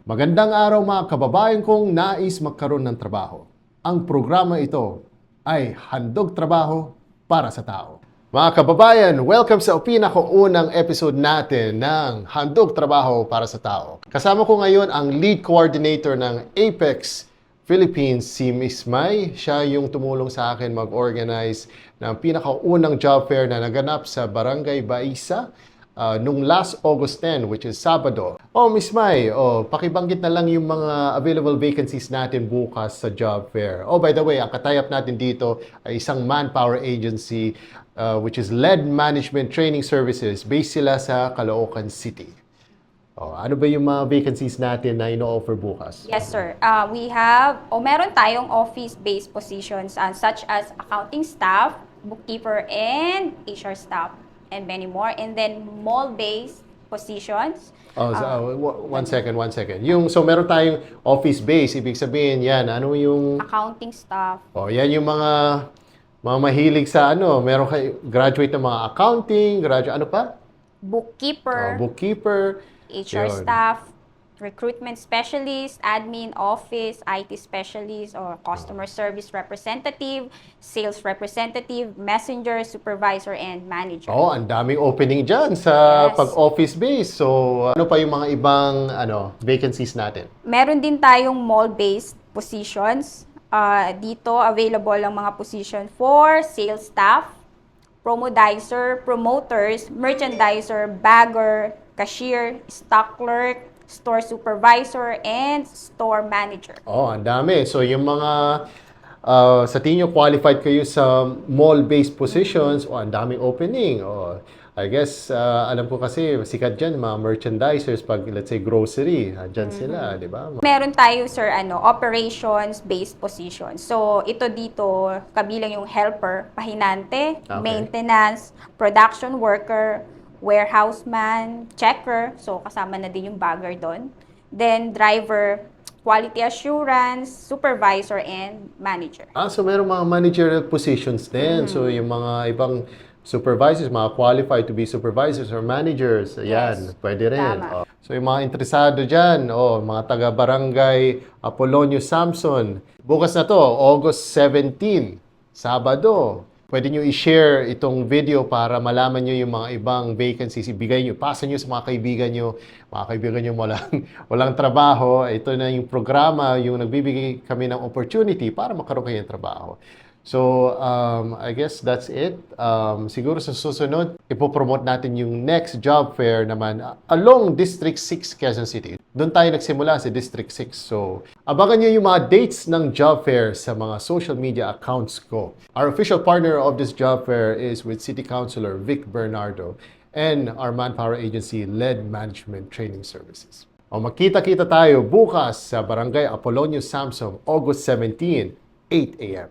Magandang araw mga kababayan kong nais magkaroon ng trabaho. Ang programa ito ay handog trabaho para sa tao. Mga kababayan, welcome sa pinakaunang episode natin ng Handog Trabaho para sa Tao. Kasama ko ngayon ang lead coordinator ng Apex Philippines, si Miss Mai. Siya yung tumulong sa akin mag-organize ng pinakaunang job fair na naganap sa Barangay Baisa nung last August 10, which is Sabado. Miss Mai, pakibanggit na lang yung mga available vacancies natin bukas sa job fair. By the way, ang katayap natin dito ay isang manpower agency which is LED Management Training Services. Based sila sa Caloocan City. Ano ba yung mga vacancies natin na ino-offer bukas? Yes, sir. Meron tayong office-based positions such as accounting staff, bookkeeper, and HR staff, and many more. And then mall-based positions. One second. So meron tayong office-based, ibig sabihin yan, ano yung... Accounting staff. Yan yung mga mahilig sa meron kayo graduate ng mga accounting, ano pa? Bookkeeper. Bookkeeper. HR Yun. staff, recruitment specialist, admin, office, IT specialist, or customer service representative, sales representative, messenger, supervisor, and manager. Ang daming opening dyan sa Yes. pag-office base. So, ano pa yung mga ibang vacancies natin? Meron din tayong mall-based positions. Dito, available ang mga position for sales staff, promodizer, promoters, merchandiser, bagger, cashier, stock clerk, store supervisor, and store manager. Ang dami. So, yung mga sa tingin nyo qualified kayo sa mall-based positions, ang daming opening. I guess, alam ko kasi, sikat dyan, mga merchandisers, pag let's say grocery, dyan sila, di ba? Meron tayo, sir, operations-based positions. So, ito dito, kabilang yung helper, pahinante, Okay. maintenance, production worker, warehouseman, checker. So, kasama na din yung bagger doon. Then, driver, quality assurance, supervisor, and manager. So meron mga managerial positions din. So yung mga ibang supervisors, mga qualified to be supervisors or managers, ayan, Yes. pwede rin. Tama. So yung mga interesado dyan, mga taga-barangay Apolonio Samson, bukas na to, August 17, Sabado. Pwede nyo i-share itong video para malaman nyo yung mga ibang vacancies. Ibigay nyo, pasa nyo sa mga kaibigan nyo walang trabaho. Ito na yung programa, yung nagbibigay kami ng opportunity para makaroon kayo ng trabaho. So, I guess that's it. Siguro sa susunod, ipopromote natin yung next job fair naman along District 6, Quezon City. Doon tayo nagsimula sa District 6. So, abangan nyo yung mga dates ng job fair sa mga social media accounts ko. Our official partner of this job fair is with City Councilor Vic Bernardo and our manpower agency, LED Management Training Services. Magkita-kita tayo bukas sa Barangay Apolonio Samson, August 17, 8 a.m.